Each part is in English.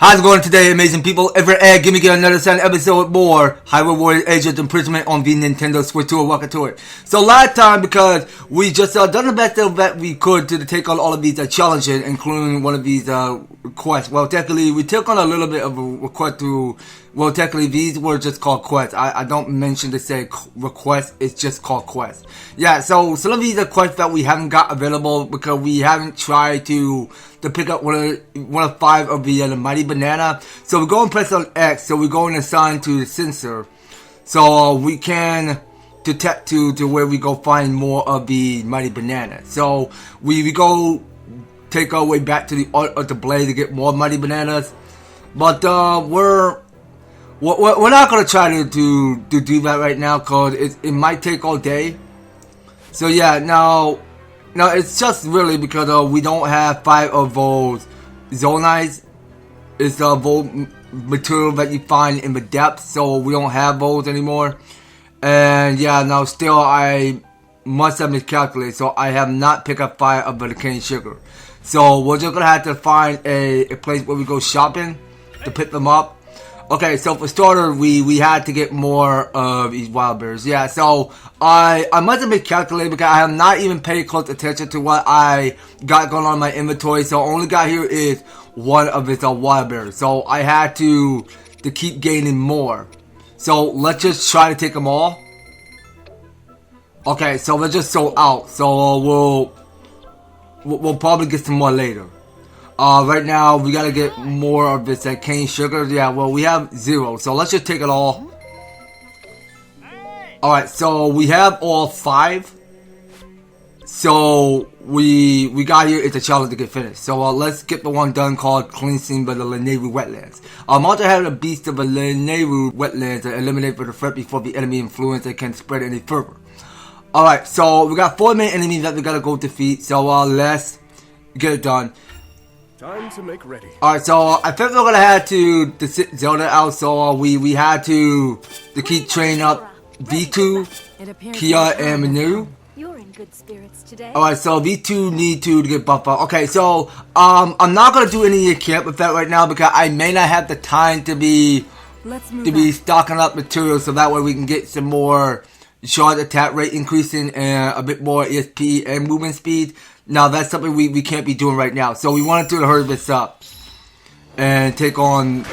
How's it going today, amazing people? Give me another second episode more Hyrule Warriors Age of Imprisonment on the Nintendo Switch Tour. Welcome to it. So last time, because we just done the best that we could to take on all of these challenges, including one of these quests. Well, technically, we took on a little bit of a request to. Well, technically, these were just called quests. I don't mention to say request. It's just called quests. Yeah, so some of these are quests that we haven't got available because we haven't tried to pick up one of 5 of the Mighty Banana. So we go and press on X. So we go and assign to the sensor. So we can detect to where we go find more of the Mighty Banana. So we go take our way back to the blade to get more Mighty Bananas. But we're not gonna try to do that right now because it might take all day. So yeah, now it's just really because we don't have 5 of those Zonites. It's the Volt material that you find in the depths, so we don't have those anymore. And yeah, now still I must have miscalculated, so I have not picked up 5 of the cane sugar. So we're just gonna have to find a place where we go shopping to pick them up. Okay, so for starter, we had to get more of these wild berries. Yeah, so I must have been calculating because I have not even paid close attention to what I got going on in my inventory. So only got here is one of its wild berries. So I had to keep gaining more. So let's just try to take them all. Okay, so let's just sold out. So we'll probably get some more later. Right now, we gotta get more of this cane sugar. Yeah, well, we have 0, so let's just take it all. Alright, so we have all 5. So, we got here, it's a challenge to get finished. So, let's get the one done called Cleansing by the Lanayru Wetlands. Also have the Beast of the Lanayru Wetlands to eliminate the threat before the enemy influence that can spread any further. Alright, so we got 4 main enemies that we gotta go defeat. So, let's get it done. Time to make ready. Alright, so I think we're gonna have to sit Zelda out, so we had to keep training up V2, Kia, and Manu. You're in good spirits today. Alright, so V2 need to get buffed up. Okay, so I'm not gonna do any camp with that right now because I may not have the time to be stocking up materials, so that way we can get some more short attack rate increasing and a bit more ESP and movement speed. Now that's something we can't be doing right now. So we wanted to hurry this up and take on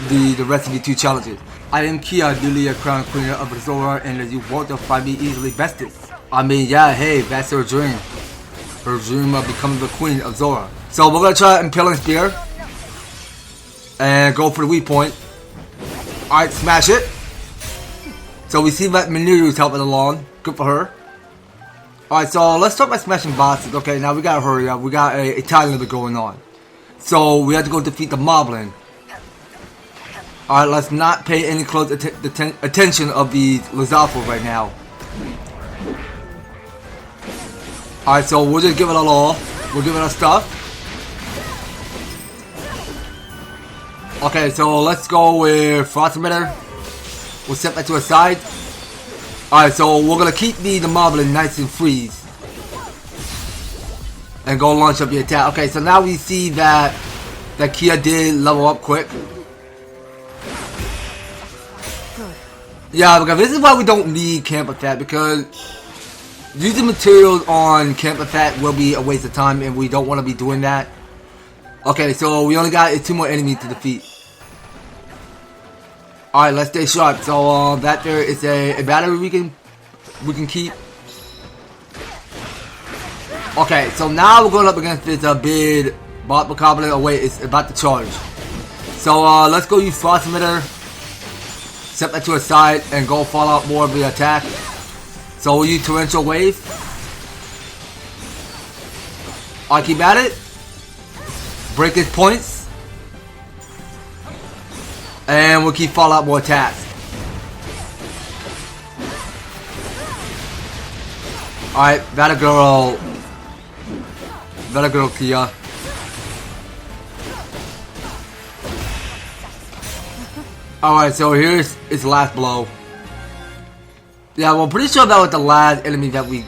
the rest of the 2 challenges. I am Kia, newly a crown queen of Zora, and as you won't find me easily bested. I mean, yeah, hey, that's her dream. Her dream of becoming the queen of Zora. So we're gonna try Impaling Spear and go for the weak point. Alright, smash it. So we see that Manu is helping along. Good for her. Alright, so let's start by smashing bosses. Okay, now we gotta hurry up. We got a time limit going on. So we have to go defeat the Moblin. Alright, let's not pay any close attention of the Lizalfo right now. Alright, so we'll just give it all. We'll give it our stuff. Okay, so let's go with Frost Emitter. We'll set that to a side. Alright, so we're gonna keep the Moblin nice and freeze. And go launch up the attack. Okay, so now we see that Kia did level up quick. Yeah, because this is why we don't need Camp Attack, because using materials on Camp Attack will be a waste of time and we don't want to be doing that. Okay, so we only got 2 more enemies to defeat. Alright, let's stay sharp. So that there is a battery we can keep. Okay, so now we're going up against this big bot Bokoblin. Oh wait, it's about to charge. So let's go use Frost Emitter. Set that to a side and go fall out more of the attack. So we'll use Torrential Wave. I'll keep at it. Break his points. And we'll keep falling out more attacks. Alright, Better girl Kia. Alright, so here's its last blow. Yeah, well, pretty sure that was the last enemy that we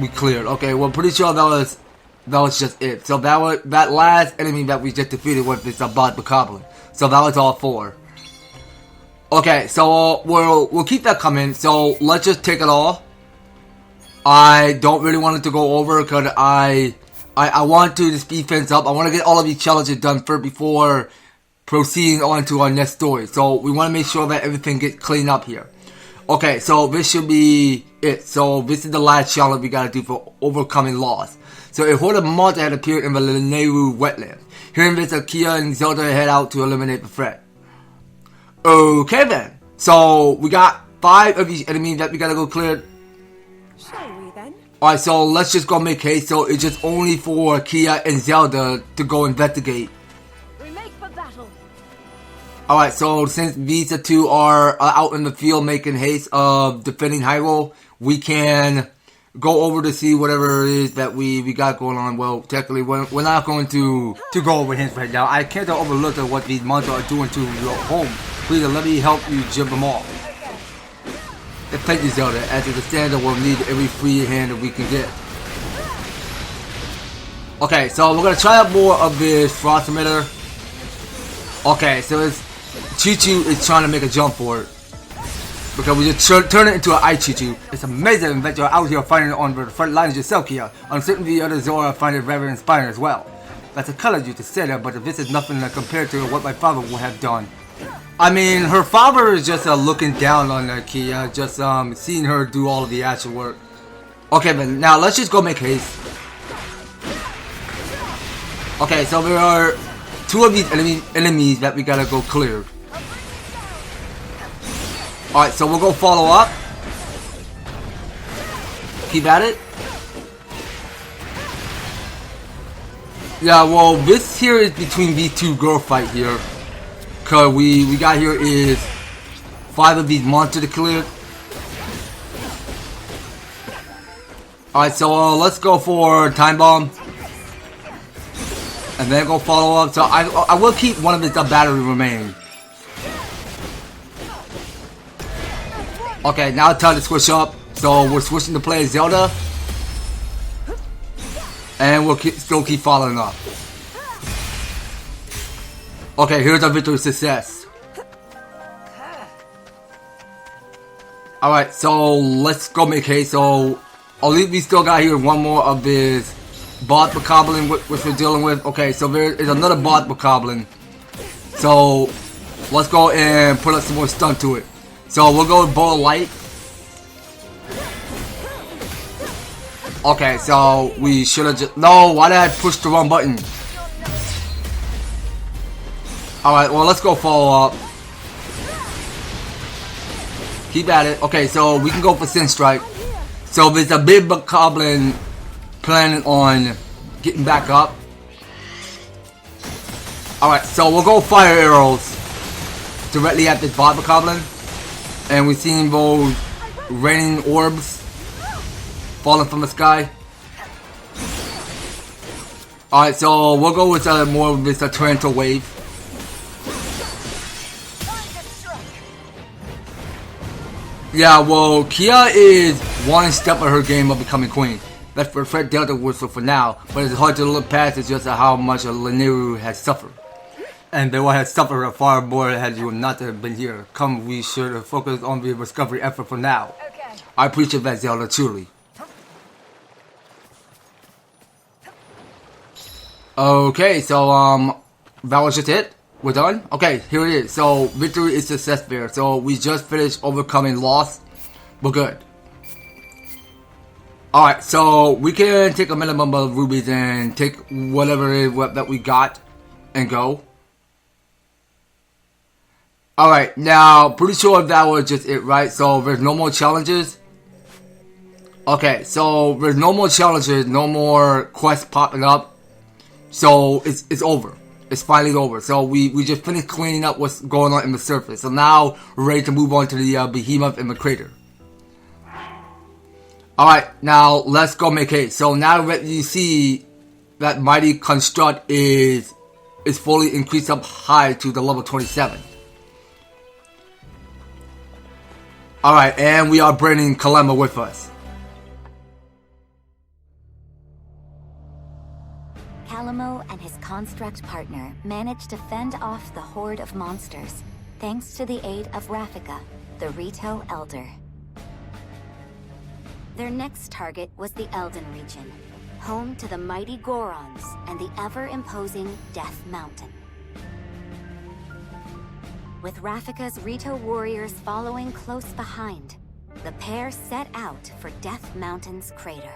cleared. Okay, well, pretty sure that was just it. So that last enemy that we just defeated was this bot Bokoblin. So that was all 4. Okay, so we'll keep that coming. So let's just take it all. I don't really want it to go over because I want to speed things up. I want to get all of these challenges done first before proceeding on to our next story. So we want to make sure that everything gets cleaned up here. Okay, so this should be it. So this is the last challenge we gotta do for overcoming loss. So a horde of monsters had appeared in the Hyrule wetlands. Hearing this, Kia and Zelda head out to eliminate the threat. Okay then. So we got 5 of these enemies that we gotta go clear. Shall we then? Alright, so let's just go make haste. So it's just only for Kia and Zelda to go investigate. We make for battle. Alright, so since these 2 are out in the field making haste of defending Hyrule, we can go over to see whatever it is that we got going on. Well, technically, we're not going to go over hints right now. I can't overlook at what these monsters are doing to your home. Please let me help you jump them off. And thank you, Zelda. As it stands, we'll need every free hand that we can get. Okay, so we're going to try out more of this frost emitter. Okay, so it's Choo-Choo is trying to make a jump for it. Because we just turn it into an ice Choo-Choo. It's amazing that you're out here fighting on the front lines yourself here. Uncertainly, the other Zora find it rather inspiring as well. That's a color you to say that, but this is nothing compared to what my father would have done. I mean, her father is just looking down on her, Kia, just seeing her do all of the actual work. Okay, but now let's just go make haste. Okay, so there are 2 of these enemies that we gotta go clear. Alright, so we'll go follow up. Keep at it. Yeah, well, this here is between these 2 girl fight here. Cause we got here is 5 of these monsters to clear. Alright, so let's go for time bomb. And then go follow up. So I will keep one of its battery remaining. Okay, now it's time to switch up. So we're switching to play Zelda. And we'll still keep following up. Okay, here's our victory success. Alright, so let's go make haste. So, at least we still got here 1 more of this bot bokoblin which we're dealing with. Okay, so there is another bot bokoblin. So, let's go and put up some more stun to it. So, we'll go with Bow of Light. Okay, so we should have just... No, why did I push the wrong button? Alright, well, let's go follow up. Keep at it. Okay, so we can go for Sin Strike. So there's a big bokoblin planning on getting back up. Alright, so we'll go fire arrows directly at this bot bokoblin. And we're seeing those raining orbs falling from the sky. Alright, so we'll go with more of this torrential wave. Yeah, well, Kia is 1 step of her game of becoming queen. That's for Fred Delta whistle for now, but it's hard to look past it just how much Laniru has suffered. And they would have suffered far more had you not have been here. Come, we should focus on the discovery effort for now. Okay. I appreciate that, Zelda, truly. Okay, so that was just it. We're done? Okay, here it is. So, victory is success there. So, we just finished overcoming loss. We're good. Alright, so we can take a minimum of rubies and take whatever it is that we got and go. Alright, now, pretty sure that was just it, right? So, there's no more challenges. Okay, so there's no more challenges, no more quests popping up. So, it's over. It's finally over. So we just finished cleaning up what's going on in the surface. So now we're ready to move on to the Behemoth in the crater. Alright, now let's go make haste. So now that you see that mighty construct is fully increased up high to the level 27. Alright, and we are bringing Kalema with us. Kalema Malmo and his construct partner managed to fend off the horde of monsters, thanks to the aid of Rafika, the Rito Elder. Their next target was the Elden region, home to the mighty Gorons and the ever-imposing Death Mountain. With Rafika's Rito warriors following close behind, the pair set out for Death Mountain's crater.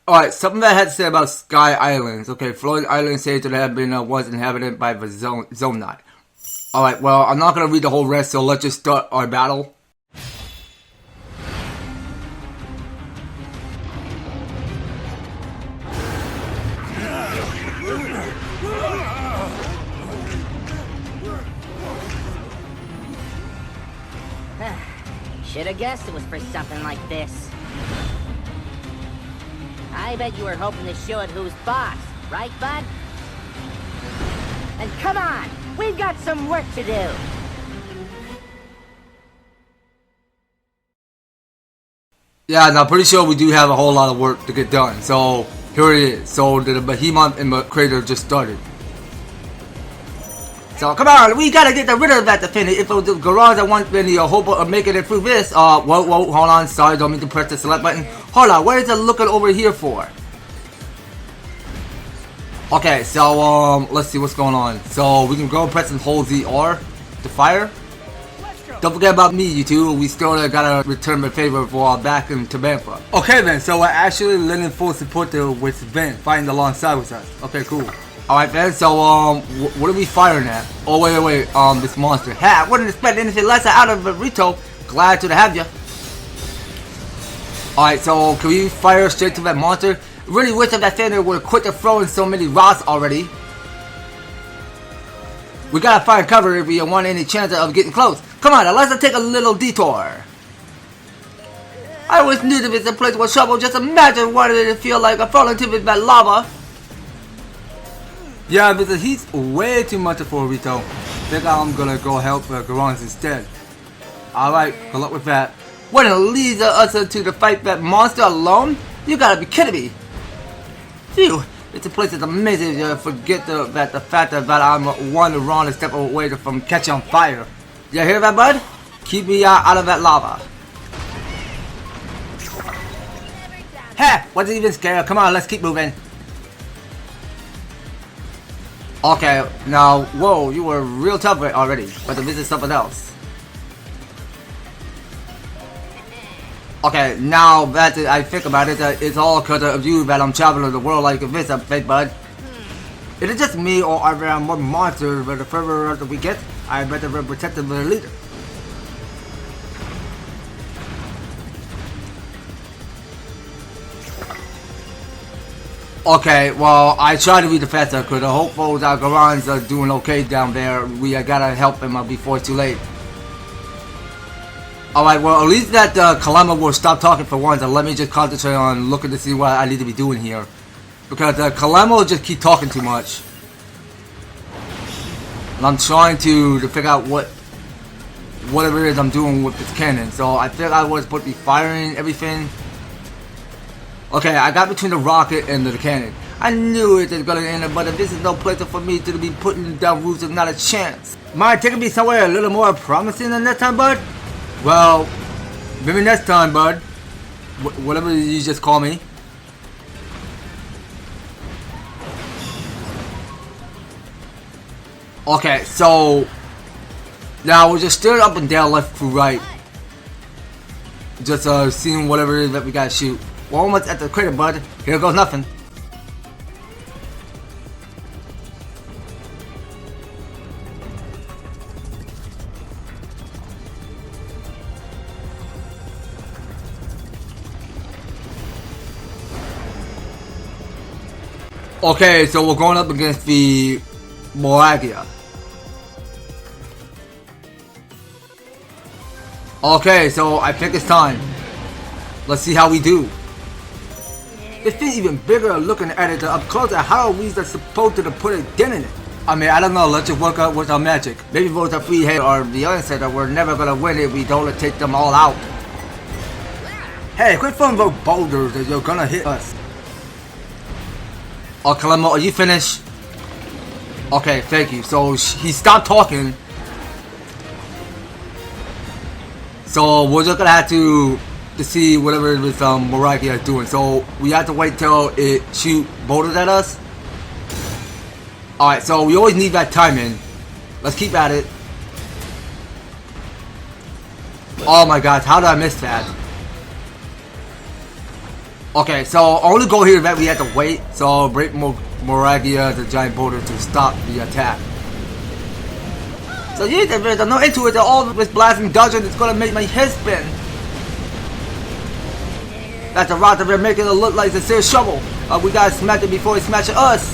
Alright, something that I had to say about Sky Islands. Okay, Floating Island says that it had been was inhabited by the Zonai. Alright, well, I'm not going to read the whole rest, so let's just start our battle. Should have guessed it was for something like this. I bet you were hoping to show it who's boss, right, bud? And come on, we've got some work to do. Yeah, now pretty sure we do have a whole lot of work to get done. So here it is. So the Behemoth in the crater just started. So come on, we gotta get rid of that defender. If it was the garage that wants any hope of making it through this, whoa, hold on, sorry, don't mean to press the select button. Hold on, what is it looking over here for? Okay, so let's see what's going on. So we can go press and hold the R to fire. Don't forget about me, you two. We still gotta return the favor for back into Banfa. Okay then, so we're actually lending full support to with Ben fighting alongside with us. Okay, cool. Alright then, so what are we firing at? Oh wait, this monster. Ha! Wouldn't expect anything less out of Rito. Glad to have you. Alright, so can we fire straight to that monster? Really wish that Thunder would quit throwing so many rocks already. We gotta find cover if we want any chance of getting close. Come on, let's take a little detour. I always knew to visit a place with trouble. Just imagine what it would feel like falling into that lava. Yeah, but the heat's way too much for Rito. Think I'm gonna go help Gorons instead. Alright, good luck with that. What, it leads us to the fight that monster alone? You gotta be kidding me. Phew, it's a place that's amazing to forget the fact that I'm one wrong step away from catching on fire. You hear that, bud? Keep me out of that lava. Hey, wasn't even scared. Come on, let's keep moving. Okay, now, whoa, you were real tough already, but this is something else. Okay, now that I think about it, it's all because of you that I'm traveling the world like this, I think, bud. Is it just me, or are there more monsters, but the further we get, I better protect the leader. Okay, well, I try to be the faster because the hopeful that Gorons are doing okay down there. We gotta help him before it's too late. Alright, well, at least that Kalema will stop talking for once and let me just concentrate on looking to see what I need to be doing here. Because Kalema will just keep talking too much. And I'm trying to figure out whatever it is I'm doing with this cannon. So I think I was supposed to be firing everything. Okay, I got between the rocket and the cannon. I knew it was gonna end, but this is no place for me to be putting down roots. It's not a chance. Mind taking me somewhere a little more promising than that time, bud? Well, maybe next time, bud. Whatever you just call me. Okay, so now we're just staring up and down, left to right. Just seeing whatever it is that we gotta shoot. We're almost at the crater, bud. Here goes nothing. Okay, so we're going up against the Moragia. Okay, so I think it's time. Let's see how we do. It's even bigger looking at it up close. How are we supposed to put a dent in it? I mean, I don't know. Let's just work out with our magic. Maybe both the free head or the other side that we're never gonna win if we don't take them all out. Hey, quit throwing those boulders that you're gonna hit us. Oh, Kalemo, are you finished? Okay, thank you. So he stopped talking. So we're just gonna have to see whatever this Moragia is doing. So we have to wait till it shoot boulders at us. Alright, so we always need that timing. Let's keep at it. Oh my gosh, how did I miss that? Okay, so only goal here is that we have to wait. So break Moragia, the giant boulder, to stop the attack. So yeah, there's no into it. They're all this blasting dungeon is gonna make my head spin. That's a rock that we're making it look like it's a serious shovel. We gotta smash it before it smashes us.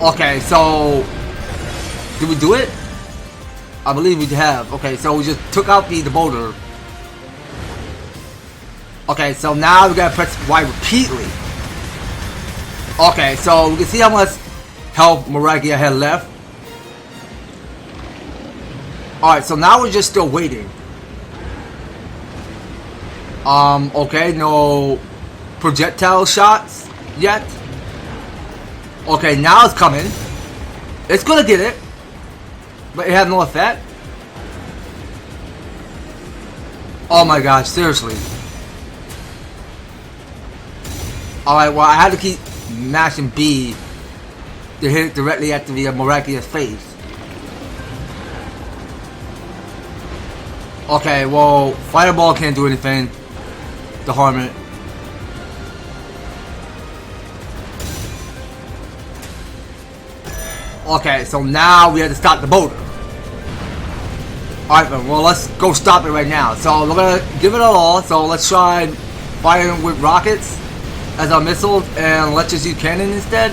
Okay, so did we do it? I believe we have. Okay, so we just took out the boulder. Okay, so now we gotta press Y repeatedly. Okay, so we can see how much health Moragia had left. Alright, so now we're just still waiting. Okay, no projectile shots yet. Okay, now it's coming. It's gonna get it. But it has no effect. Oh my gosh, seriously. Alright, well I had to keep mashing B to hit it directly at the Moragia's face. Okay, well, Fireball can't do anything to harm it. Okay, so now we have to stop the boulder. Alright, well, let's go stop it right now. So we're gonna give it a all. So let's try firing with rockets as our missiles, and let's just use cannon instead.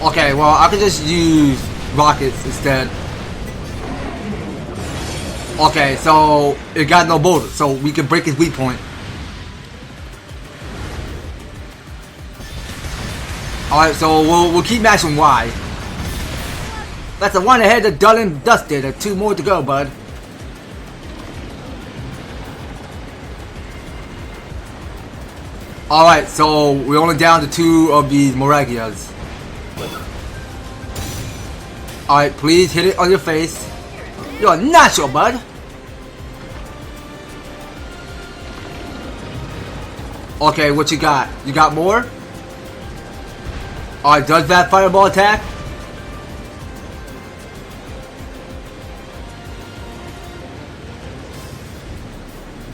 Okay, well, I could just use rockets instead. Okay, so it got no boulder, so we can break his weak point. Alright, so we'll keep mashing Y. That's the one ahead of done and dusted. There's 2 more to go, bud. Alright, so we're only down to 2 of these Moragias. Alright, please hit it on your face. You're a natural, bud. Okay, what you got? You got more? Alright, does that fireball attack?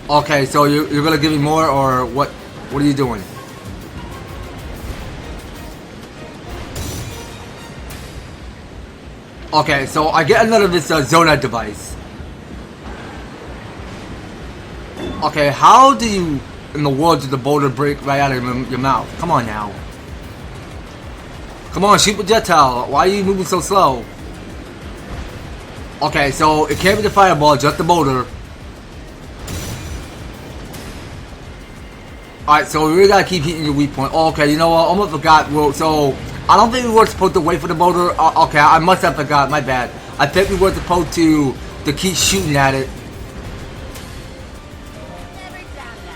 Okay, so you're gonna give me more, or what? What are you doing? Okay, so I get another of this Zona device. Okay, how do you, in the world, did the boulder break right out of your mouth? Come on now. Come on, shoot projectile. Why are you moving so slow? Okay, so it can't be the fireball, just the boulder. Alright, so we really gotta keep hitting your weak point. Oh, okay, you know what? I almost forgot. Well, so I don't think we were supposed to wait for the boulder. Okay, I must have forgot. My bad. I think we were supposed to keep shooting at it.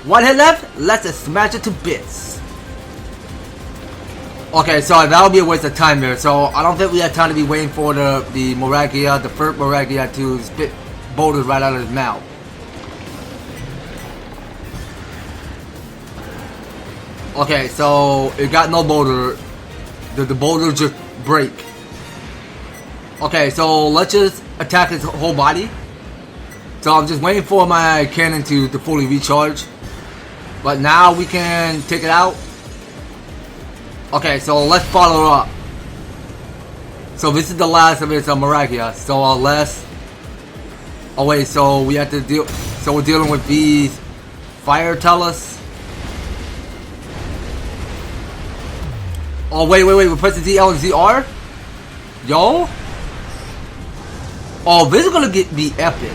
One hit left. Let's just smash it to bits. Okay, so that'll be a waste of time there. So I don't think we have time to be waiting for the Moragia, the first Moragia, to spit boulders right out of his mouth. Okay, so it got no boulder. The boulder just break. Okay, so let's just attack his whole body. So I'm just waiting for my cannon to fully recharge. But now we can take it out. Okay, so let's follow up. So this is the last of its Moragia. So let's... Oh wait, so we have to deal... So we're dealing with these fire tellus. Oh wait, we're pressing ZL and ZR? Yo? Oh, this is gonna be epic.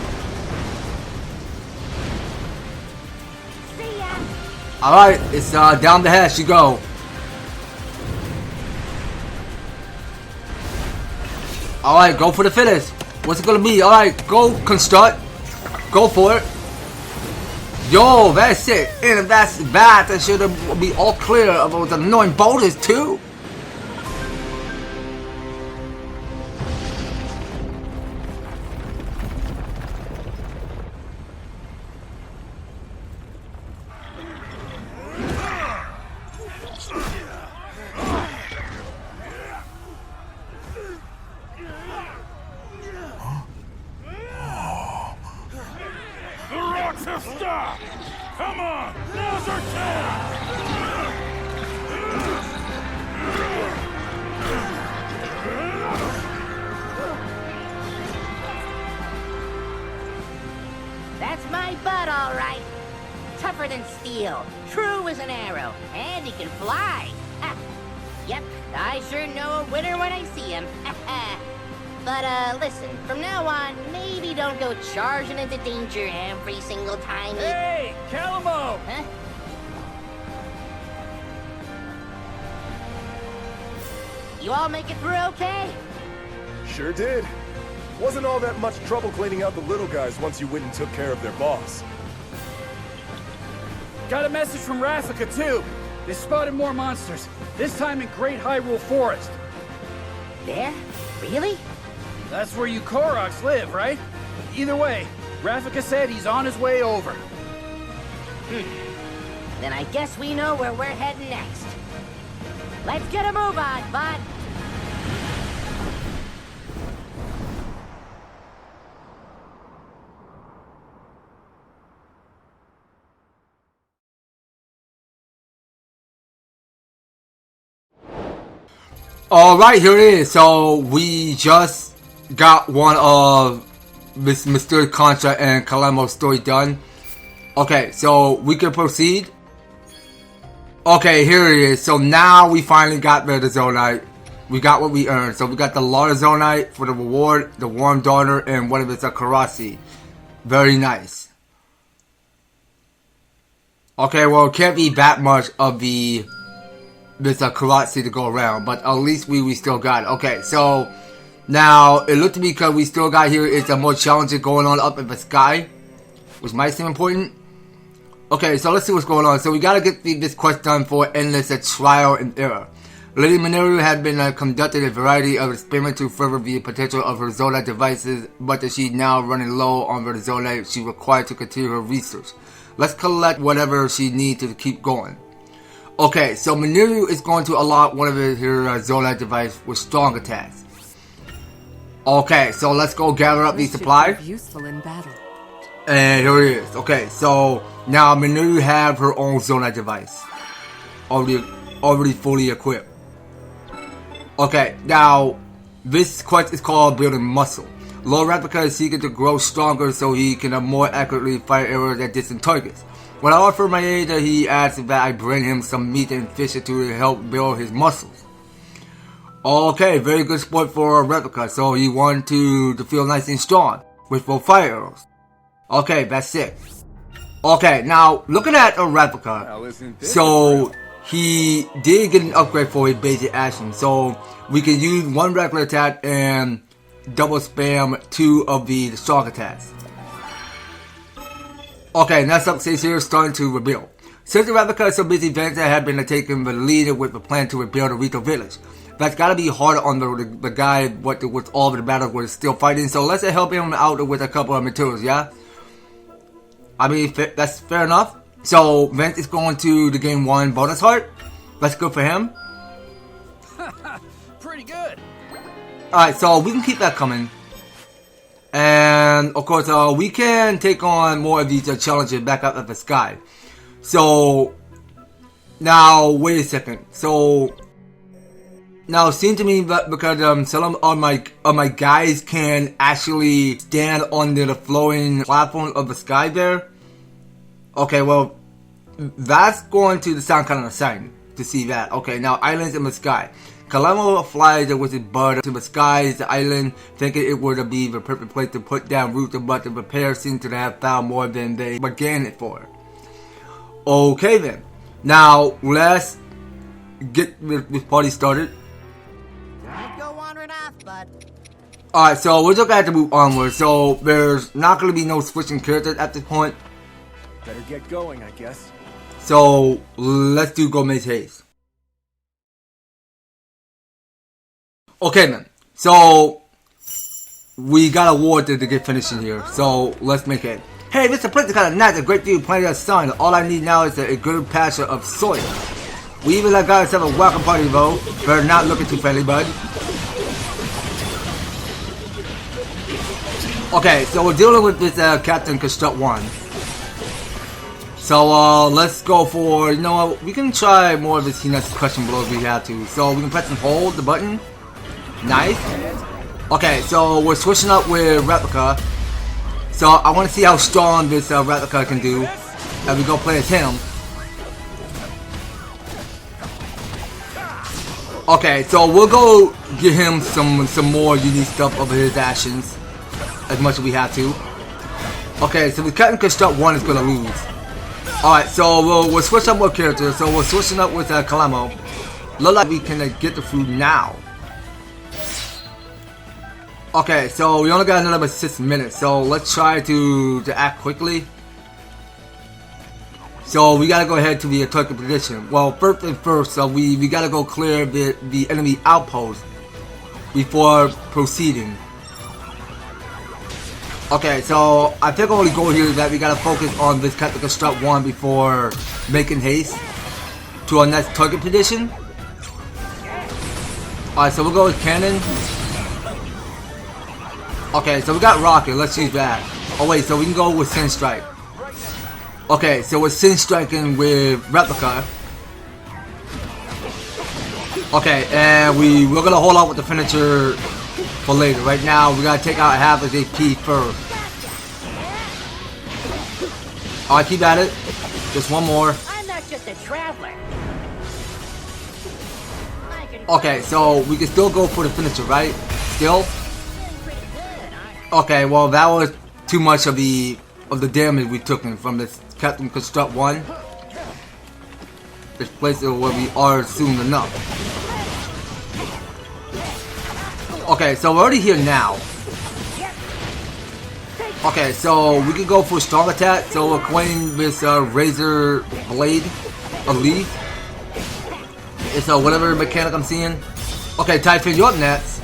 Alright, it's down the hatch, you go. Alright, go for the finish. What's it gonna be? Alright, go construct. Go for it. Yo, that's it. And if that's bad, that should be all clear of those annoying boulders too. Stop! Come on! Now's our chance! That's my butt, all right. Tougher than steel, true as an arrow, and he can fly. Ha. Yep, I sure know a winner when I see him. But, listen, from now on, maybe don't go charging into danger every single time he... Hey, Calamo! Huh? You all make it through okay? Sure did. Wasn't all that much trouble cleaning out the little guys once you went and took care of their boss. Got a message from Rafika, too. They spotted more monsters, this time in Great Hyrule Forest. There? Really? That's where you Koroks live, right? Either way, Rafika said he's on his way over. Then I guess we know where we're heading next. Let's get a move on, bud. Alright, here it is. So we just got one of this mysterious contract and Calamo's story done. Okay, so we can proceed. Okay, here it is. So now we finally got rid of the Zonite. We got what we earned. So we got the Larder Zonite for the reward, the Warm Daughter, and one of it's a Karasi. Very nice. Okay, well, it can't be that much of there's a Karate to go around, but at least we still got it. Okay, so now it looked to me because we still got here is a more challenging going on up in the sky, which might seem important. Okay, so let's see what's going on. So we gotta get this quest done for Endless Trial and Error. Lady Minoru had been conducting a variety of experiments to further the potential of her Zonite devices, but that she's now running low on her Zonite she required to continue her research. Let's collect whatever she needs to keep going. Okay, so Minoru is going to allot one of her Zonite device with strong attacks. Okay, so let's go gather up these supplies. Useful in battle. And here it is. Okay, so now Minoru have her own Zonite device. Already fully equipped. Okay, now this quest is called Building Muscle. Lord Rafika is seeking to grow stronger so he can more accurately fire arrows at distant targets. When I offer my aid, he asks that I bring him some meat and fish to help build his muscles. Okay, very good sport for Rafika, so he wanted to feel nice and strong with both fire arrows. Okay, that's it. Okay, now looking at Rafika, so he did get an upgrade for his basic action, so we can use one regular attack and double spam 2 of the strong attacks. Okay, next up says here starting to rebuild. Since the Rafika is so busy, Vanta had been taking the lead with the plan to rebuild a Rito village. That's gotta be harder on the guy with all of the battles was still fighting, so let's help him out with a couple of materials, yeah? I mean, that's fair enough. So, Vent is going to the game 1 bonus heart. That's good for him. Pretty good. Alright, so we can keep that coming. And, of course, we can take on more of these challenges back up at the sky. So, now, wait a second. So, now it seems to me that because some of my guys can actually stand on the flowing platform of the sky there. Okay, well, that's going to sound kind of exciting to see that. Okay, now islands in the sky. Kalamo flies with his bird to the skies, the island, thinking it would be the perfect place to put down roots, but the repair seem to have found more than they began it for. Okay then, now let's get this party started. Don't go wandering off, bud. Alright, so we're just gonna have to move onward. So there's not gonna be no switching characters at this point. Better get going, I guess. So let's do go make haste. Okay man, so we got a war to get finished in here. So let's make it. Hey, Mr. Prince is kind of nice, a great deal, plenty of sun. All I need now is a good patch of soil. We even got ourselves a welcome party though. Better not looking too friendly, bud. Okay, so we're dealing with this Captain Construct 1. So let's go for, you know what, we can try more of this next question below if we have to. So we can press and hold the button. Nice. Okay, so we're switching up with Replica. So I want to see how strong this Replica can do as we go play as him. Okay, so we'll go give him some more unique stuff of his actions as much as we have to. Okay, so the Captain Construct 1 is gonna lose. Alright, so we'll switch up with characters. So we're switching up with Kalamo. Look like we can get the food now. Okay, so we only got another 6 minutes. So let's try to act quickly. So we gotta go ahead to the target position. Well, first and first, we gotta go clear the enemy outpost before proceeding. Okay, so I think only goal here is that we gotta focus on this Captain Construct 1 before making haste to our next target position. Alright, so we'll go with Cannon. Okay, so we got Rocket, let's use that. Oh wait, so we can go with Sin Strike. Okay, so we're Sin Striking with Replica. Okay, and we're gonna hold on with the finisher for later. Right now, we gotta take out half of his AP first. Alright, keep at it. Just one more. I'm not just a traveler. Okay, so we can still go for the finisher, right? Still? Okay, well that was too much of the damage we took in from this Captain Construct 1. This place is where we are soon enough. Okay, so we're already here now. Okay, so we can go for a strong attack. So we're playing this Razor Blade Elite. It's whatever mechanic I'm seeing. Okay, Typhon, you're up next.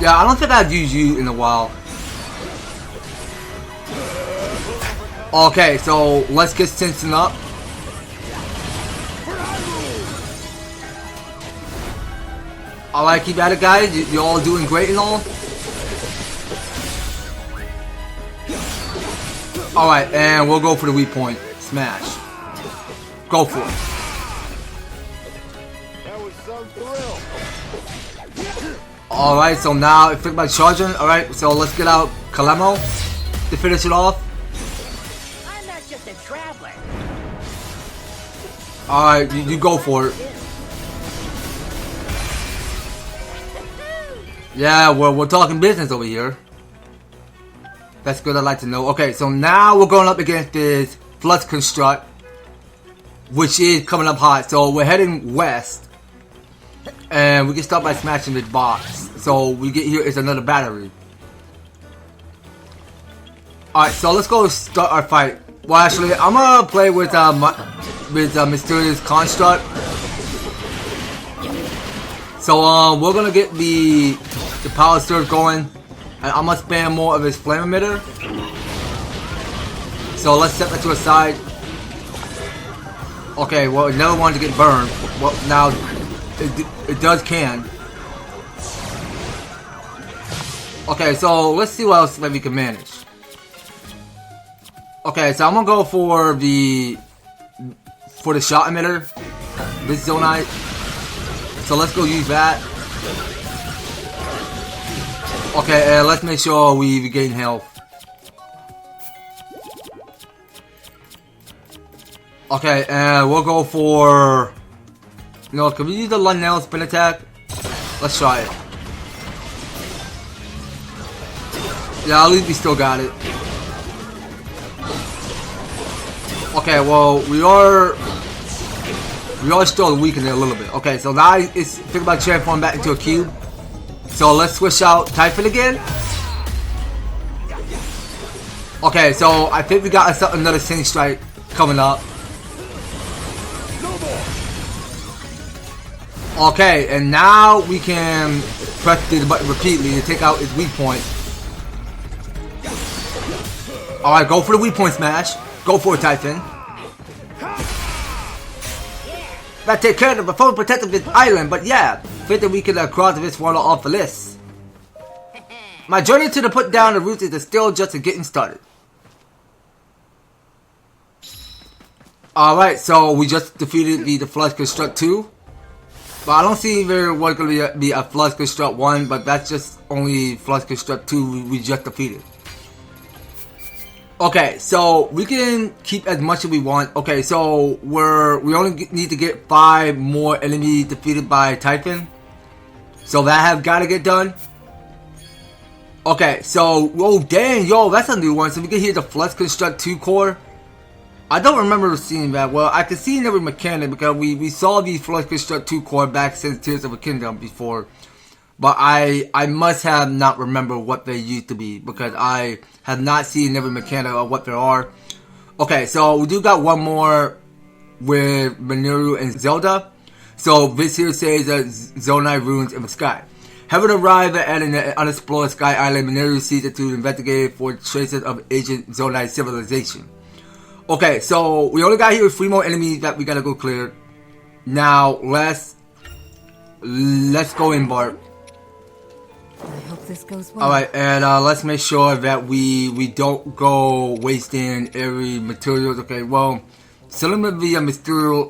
Yeah, I don't think I've used you in a while. Okay, so let's get Simpson up. Alright, keep at it, guys. You're all doing great and all. Alright, and we'll go for the weak point. Smash. Go for it. That was some thrill. Alright, so now it's by charging. Alright, so let's get out Kalamo to finish it off. I'm not just a traveler. Alright, you go for it. Yeah, we're talking business over here. That's good, I'd like to know. Okay, so now we're going up against this Flux Construct, which is coming up hot. So we're heading west. And we can start by smashing this box. So we get here is another battery. Alright, so let's go start our fight. Well, actually, I'm gonna play with Mysterious Construct. So we're gonna get the power surge going, and I'm gonna spam more of his flame emitter. So let's set that to a side. Okay, well, it never wanted to get burned. Well, now it does can. Okay, so let's see what else that we can manage. Okay, so I'm gonna go for the shot emitter, this Zonite. So let's go use that. Okay, let's make sure we regain health. Okay, and we'll go for... You know, can we use the Lunel spin attack? Let's try it. Yeah, at least we still got it. Okay, well, we are still weakened a little bit. Okay, so now it's think about transforming back into a cube. So so let's switch out Typhon again. Okay, so I think we got another Sing Strike coming up. Okay, and now we can press the button repeatedly to take out its weak point. Alright, go for the weak point smash. Go for it, Typhon. That take care of the full protective this island, but yeah, think that we can cross this water off the list. My journey to the put down the roots is still just getting started. Alright, so we just defeated the Flux Construct 2. But I don't see there was going to be a Flux Construct 1, but that's just only Flux Construct 2 we just defeated. Okay, so we can keep as much as we want. Okay, so we only need to get 5 more enemies defeated by Typhon. So that have got to get done. Okay, so, oh dang, yo, that's a new one. So we can hear the Flux Construct 2 core. I don't remember seeing that. Well, I can see every mechanic because we saw the Flux Construct 2 core back since Tears of a Kingdom before. But I must have not remember what they used to be because I have not seen every mechanic of what there are. Okay, so we do got one more with Minoru and Zelda. So this here says Zonai Ruins in the Sky. Having arrived at an unexplored Sky Island, Minoru sees it to investigate for traces of ancient Zonai civilization. Okay, so we only got here 3 more enemies that we gotta go clear. Now let's go embark. I hope this goes well. Alright, and let's make sure that we don't go wasting every materials. Okay, well, some of the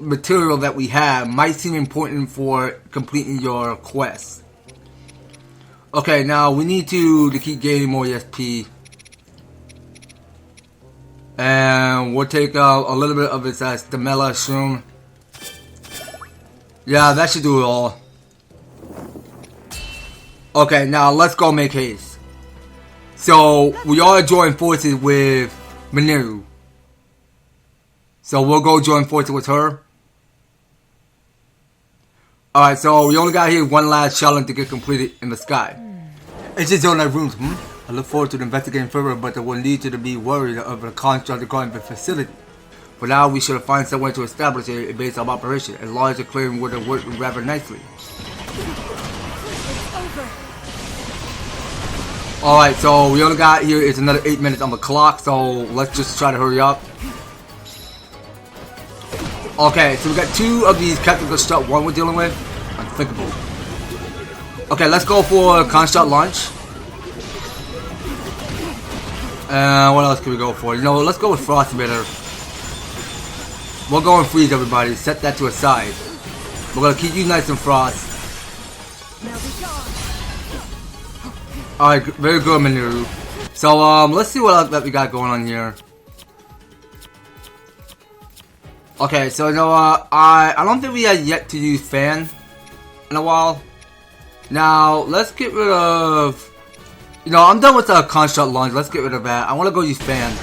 material that we have might seem important for completing your quest. Okay, now we need to keep gaining more ESP. And we'll take a little bit of its Stamella Shroom. Yeah, that should do it all. Okay, now let's go make haste. So, we are joining forces with Minoru. So, we'll go join forces with her. Alright, so we only got here one last challenge to get completed in the sky. It's just on that rooms, I look forward to investigating further, but it will lead you to be worried of the construct regarding the facility. For now, we should find some way to establish a base of operation, as long as the clearing would have worked rather nicely. Alright, so we only got here is another 8 minutes on the clock, so let's just try to hurry up. Okay, so we got 2 of these Captain Construct 1 we're dealing with. Unthinkable. Okay, let's go for Construct Launch. What else can we go for? You know, let's go with Frost Emitter. We'll go and freeze everybody. Set that to a side. We're gonna keep you nice and Frost. Alright, very good, Minoru. So, let's see what else that we got going on here. Okay, so you know, I don't think we had yet to use Fan in a while. Now, let's get rid of... You know, I'm done with the Construct Launch. Let's get rid of that. I want to go use Fan.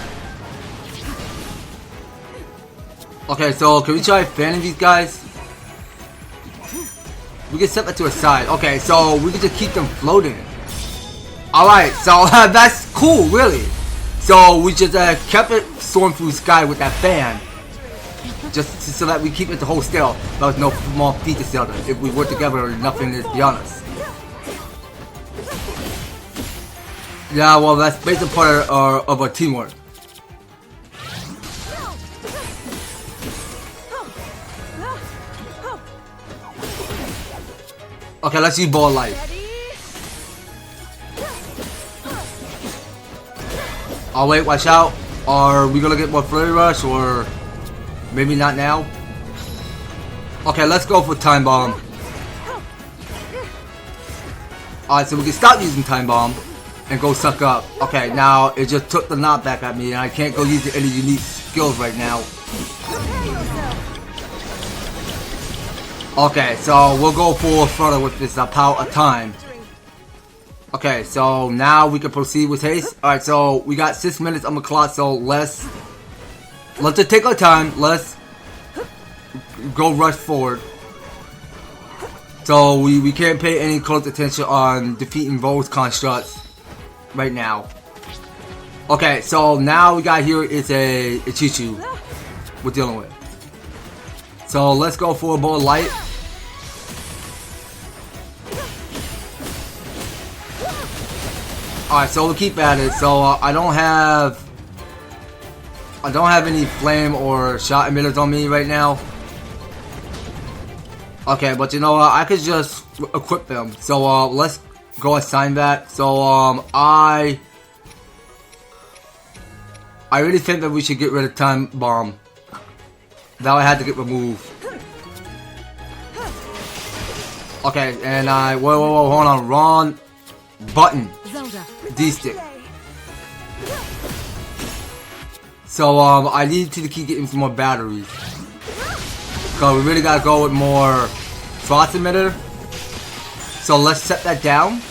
Okay, so can we try fanning these guys? We can set that to a side. Okay, so we can just keep them floating. Alright, so that's cool, really. So we just kept it soaring through the sky with that fan. Just so that we keep it to hold still. That was no small feat to Zelda. If we work together, nothing is beyond us. Yeah, well, that's basically part of our teamwork. Okay, let's use Ball Light. Oh wait, watch out. Are we gonna get more Flurry Rush or maybe not now? Okay, let's go for Time Bomb. Alright, so we can stop using Time Bomb and go suck up. Okay, now it just took the knot back at me and I can't go use any unique skills right now. Okay, so we'll go full further with this Power of Time. Okay, so now we can proceed with haste. Alright, so we got 6 minutes on the clock, so let's just take our time. Let's go rush forward. So we can't pay any close attention on defeating those constructs right now. Okay, so now we got here is a Chichu we're dealing with. So let's go for a ball of light. Alright, so we'll keep at it. So I don't have any flame or shot emitters on me right now. Okay, but you know what? I could just equip them. So let's go assign that. So I really think that we should get rid of Time Bomb. That I had to get removed. Okay, and whoa, hold on, wrong button. D stick. So I need to keep getting some more batteries. So we really gotta go with more frost emitter. So let's set that down.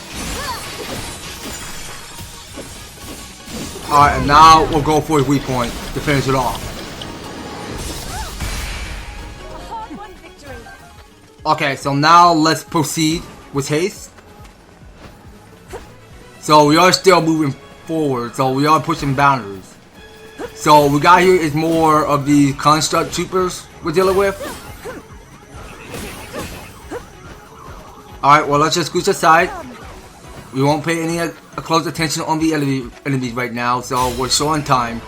Alright, and now we'll go for a weak point to finish it off. Okay, so now let's proceed with haste. So we are still moving forward, so we are pushing boundaries. So we got here is more of the construct troopers we're dealing with. Alright, well let's just scoot aside. We won't pay any close attention on the enemies right now, so we're short on time.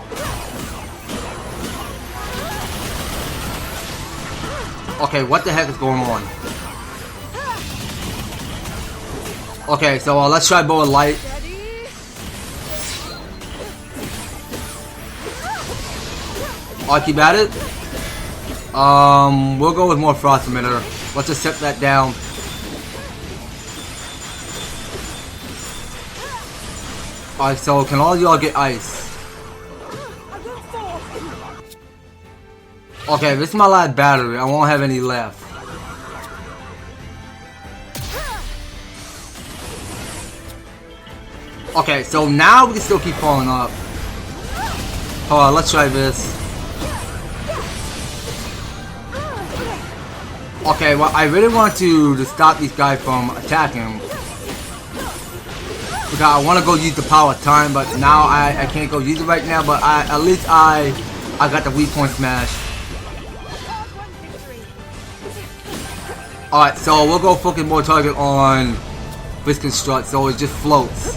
Okay, what the heck is going on? Okay, so let's try bow of light. I'll keep at it. We'll go with more frost emitter. Let's just set that down. Alright, so can all y'all get ice? Okay, this is my last battery. I won't have any left. Okay, so now we can still keep falling up. Hold on, let's try this. Okay, well, I really want to stop these guys from attacking. Because I want to go use the power of time, but now I can't go use it right now. But at least I got the weak point smash. Alright, so we'll go focus more target on this construct, so it just floats.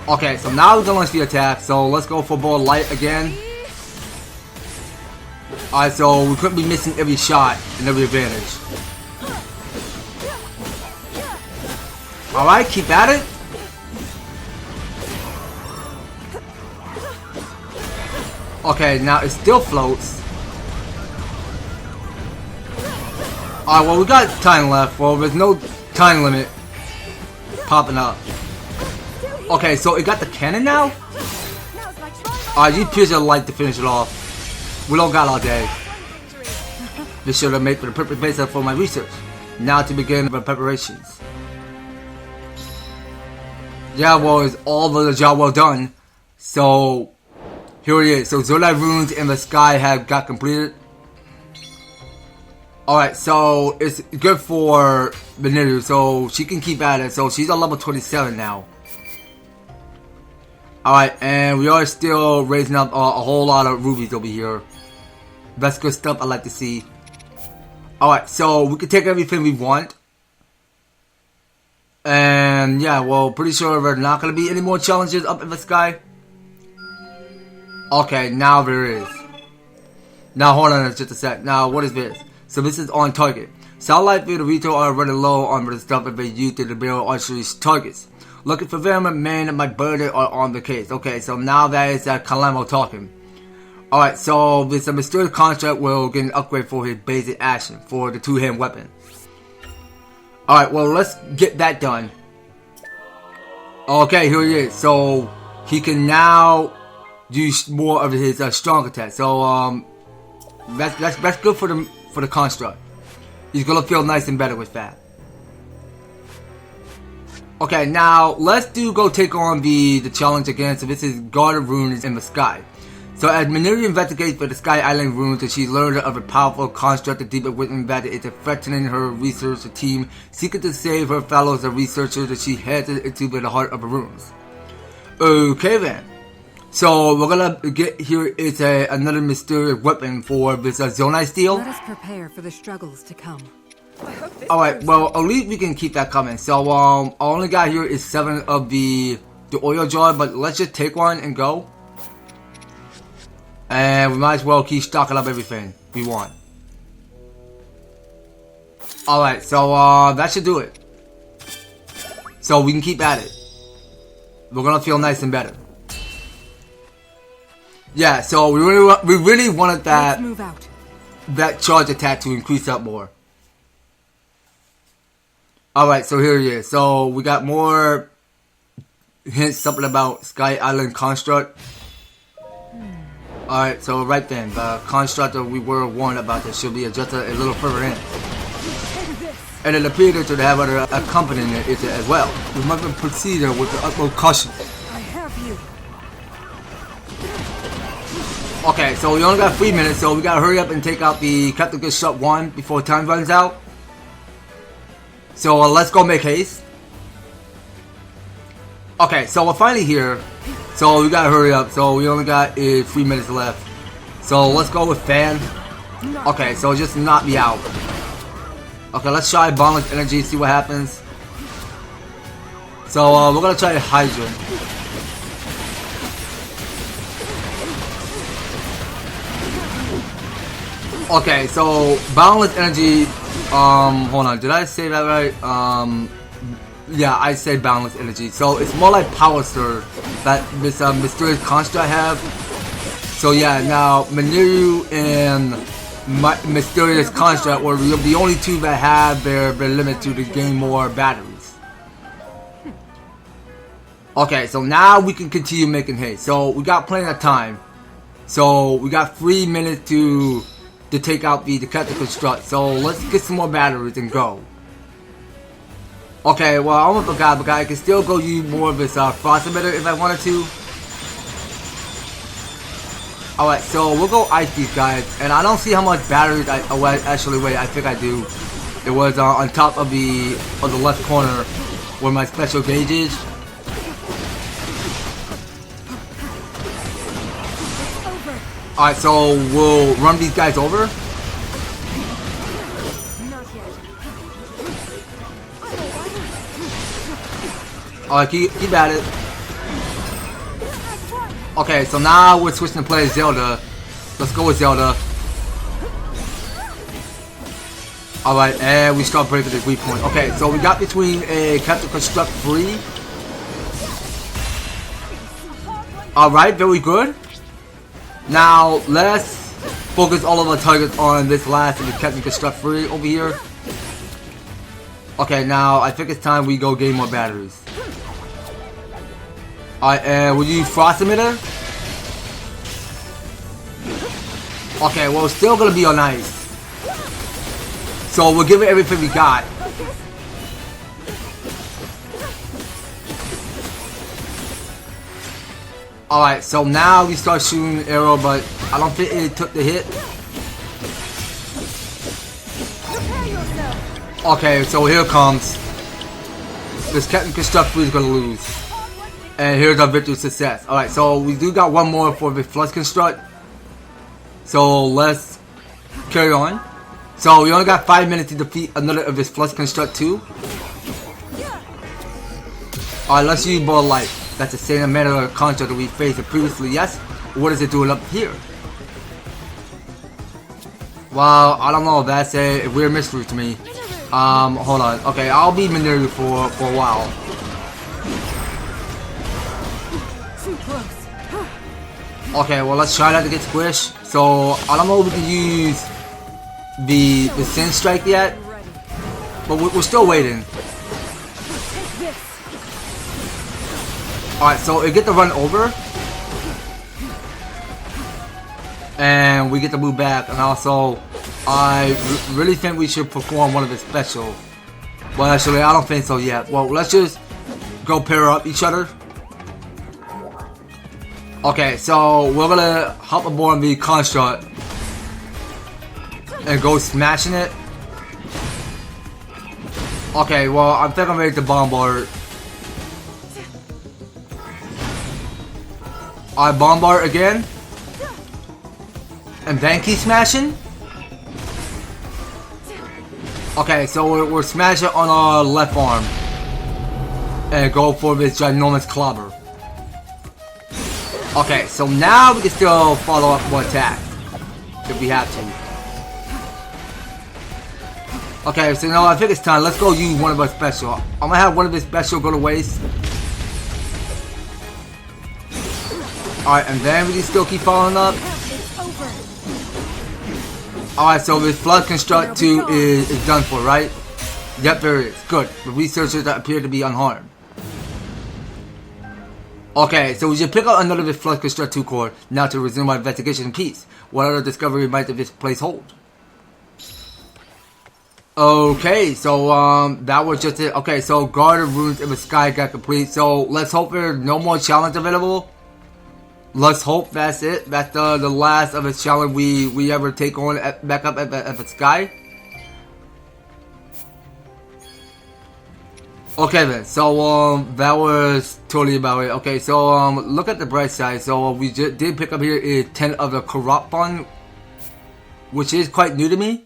Okay, so now we're gonna launch the attack, so let's go for ball light again. Alright, so we couldn't be missing every shot and every advantage. Alright, keep at it. Okay, now it still floats. Alright, well we got time left. Well, there's no time limit popping up. Okay, so it got the cannon now? Alright, you pierce your light to finish it off. We don't got all day. This should have made for the perfect basis for my research. Now to begin the preparations. Yeah, well, it's all the job well done. So, here it is. So, Zodiac runes in the sky have got completed. Alright, so it's good for Beneru, so she can keep at it. So, she's on level 27 now. Alright, and we are still raising up a whole lot of rubies over here. That's good stuff I like to see. Alright, so we can take everything we want. And yeah, well, pretty sure there's not going to be any more challenges up in the sky. Okay, now there is. Now hold on just a sec. Now, what is this? So this is on target. Satellite field and retail are running low on the stuff that they use to build archery's targets. Looking for them, man, and my burden are on the case. Okay, so now that is Kalamo talking. Alright, so this mysterious contract will get an upgrade for his basic action for the two-hand weapon. Alright, well, let's get that done. Okay, here he is. So he can now use more of his strong attack. So that's good for the construct. He's gonna feel nice and better with that. Okay, now let's go take on the challenge again. So this is Guard of Runes in the Sky. So as Minoru investigates for the Sky Island ruins, and she learned of a powerful construct deep within that is threatening her research team, seeking to save her fellows and researchers, and she heads into the heart of the ruins. Okay then. So we're gonna get here is another mysterious weapon for this Zonai steel. Let us prepare for the struggles to come. Alright, well at least we can keep that coming. So I only got here is 7 of the oil jar, but let's just take one and go. And we might as well keep stocking up everything we want. Alright, so that should do it. So we can keep at it. We're gonna feel nice and better. Yeah, so we really wanted that Let's move out. that charge attack to increase up more. Alright, so here it is. So we got more hints, something about Sky Island construct. Alright, so right then, the construct that we were warned about this should be adjusted a little further in. And it appeared to have other accompaniment it as well. We must proceed with the utmost caution. I have you. Okay, so we only got 3 minutes, so we gotta hurry up and take out the Captain Construct 1 before time runs out. So let's go make haste. Okay, so we're finally here. So we gotta hurry up. So we only got 3 minutes left. So let's go with Fan. Okay, so just knock me out. Okay, let's try Boundless Energy, see what happens. So we're gonna try the Hydra. Okay, so Boundless Energy, hold on, did I say that right? Yeah, I said Boundless Energy. So it's more like Power Surge that this mysterious construct have. So yeah, now Minoru and Mysterious Construct were the only two that have their limit to gain more batteries. Okay, so now we can continue making haste. So we got plenty of time. So we got 3 minutes to take out the Captain Construct. So let's get some more batteries and go. Okay, well I almost forgot, but I can still go use more of this frost emitter if I wanted to. Alright, so we'll go ice these guys, and I don't see how much batteries actually wait, I think I do. It was on top of the left corner where my special gauge is. Alright, so we'll run these guys over. Alright, keep at it. Okay, so now we're switching to play Zelda. Let's go with Zelda. Alright, and we start breaking the weak point. Okay, so we got between a Captain Construct 3. Alright, very good. Now, let's focus all of our targets on this last of the Captain Construct 3 over here. Okay, now I think it's time we go gain more batteries. Alright, and we'll use Frost Emitter. Okay, well, it's still gonna be on ice. So we'll give it everything we got. Alright, so now we start shooting an arrow, but I don't think it took the hit. Okay, so here it comes. This Captain Construct 3 is gonna lose. And here's our victory success. Alright, so we do got one more for the Flux Construct. So let's carry on. So we only got 5 minutes to defeat another of this Flux Construct 2. Alright, let's use Ball Light. That's the same amount of construct that we faced previously, yes? What is it doing up here? Well, I don't know, that's a weird mystery to me. Hold on. Okay, I'll be Minoru for a while. Okay, well let's try not to get squished. So, I don't know if we can use the Sin Strike yet. But we're still waiting. Alright, so it get to run over. And we get to move back. And also, I really think we should perform one of the special. Well, actually, I don't think so yet. Well, let's just go pair up each other. Okay, so we're gonna hop aboard the construct and go smashing it. Okay, well, I think I'm ready to bombard. I bombard again. And then keep smashing. Okay, so we're smashing on our left arm. And go for this ginormous clobber. Okay, so now we can still follow up one attack. If we have to. Okay, so now I think it's time. Let's go use one of our special. I'm gonna have one of his special go to waste. Alright, and then we can still keep following up. Alright, so this Flood Construct 2 is done for, right? Yep, there it is. Good. The researchers appear to be unharmed. Okay, so we should pick up another this Flood Construct 2 core now to resume our investigation in peace. What other discovery might this place hold? Okay, so that was just it. Okay, so Guard Runes in the Sky got complete. So let's hope there's no more challenge available. Let's hope that's it. That's the last of the challenge we ever take on back up at the Sky. Okay then, so that was totally about it. Okay, so look at the bright side. So we did pick up here is 10 of the Corrupt Fund, which is quite new to me.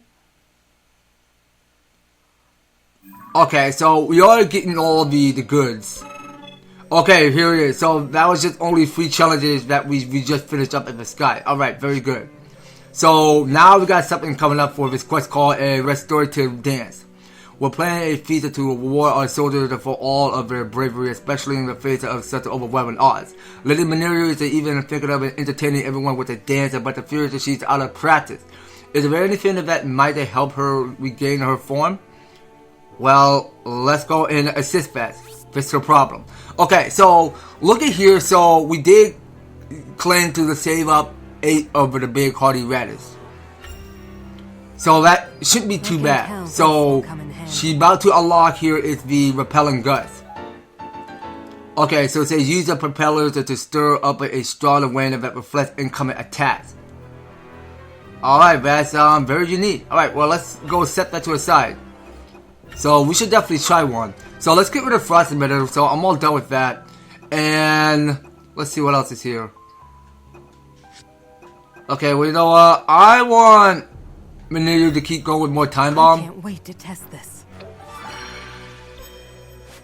Okay, so we are getting all the goods. Okay, here it is. So that was just only 3 challenges that we just finished up in the Sky. Alright, very good. So now we got something coming up for this quest called a Restorative Dance. We're planning a feature to reward our soldiers for all of their bravery, especially in the face of such overwhelming odds. Lady Mineru is even thinking of entertaining everyone with a dance, but the fear that she's out of practice. Is there anything that might help her regain her form? Well, let's go and assist that. Fix her problem. Okay, so look at here. So we did claim to save up 8 of the big hardy radish. So that shouldn't be too bad. So she about to unlock here is the repelling guts. Okay, so it says use the propellers to stir up a strong wind that reflects incoming attacks. Alright, that's very unique. Alright, well let's go set that to a side. So we should definitely try one. So let's get rid of Frost Emitter. So I'm all done with that. And let's see what else is here. Okay, well you know what? I want Mineru to keep going with more Time Bomb. I can't wait to test this.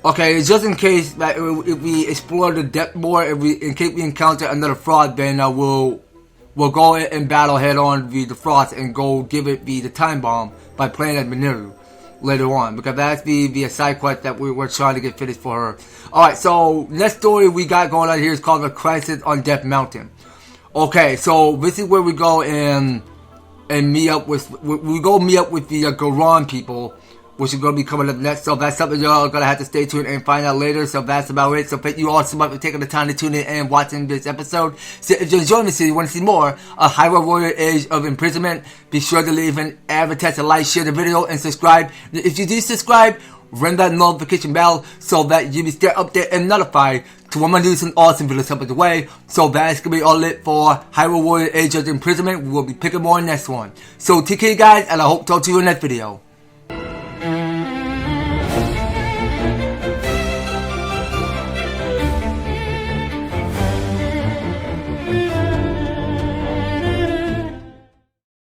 Okay, just in case that if we explore the depth more, in case we encounter another Frost, then we'll go and battle head on the Frost and go give it the Time Bomb by playing as Mineru later on, because that's the side quest that we're trying to get finished for her. Alright, so next story we got going on here is called The Crisis on Death Mountain. Okay, so this is where we go and meet up with the Goron people, which is going to be coming up next. So that's something y'all are going to have to stay tuned and find out later. So that's about it. So thank you all so much for taking the time to tune in and watching this episode. So if you're enjoying this series, you want to see more of Hyrule Warrior Age of Imprisonment, be sure to leave an EverTastic like, share the video, and subscribe. If you do subscribe, ring that notification bell so that you'll be stay updated and notified to when I do some awesome videos up the way. So that's gonna be all it for Hyrule Warrior Age of Imprisonment. We will be picking more in next one. So take care guys, and I hope to talk to you in the next video.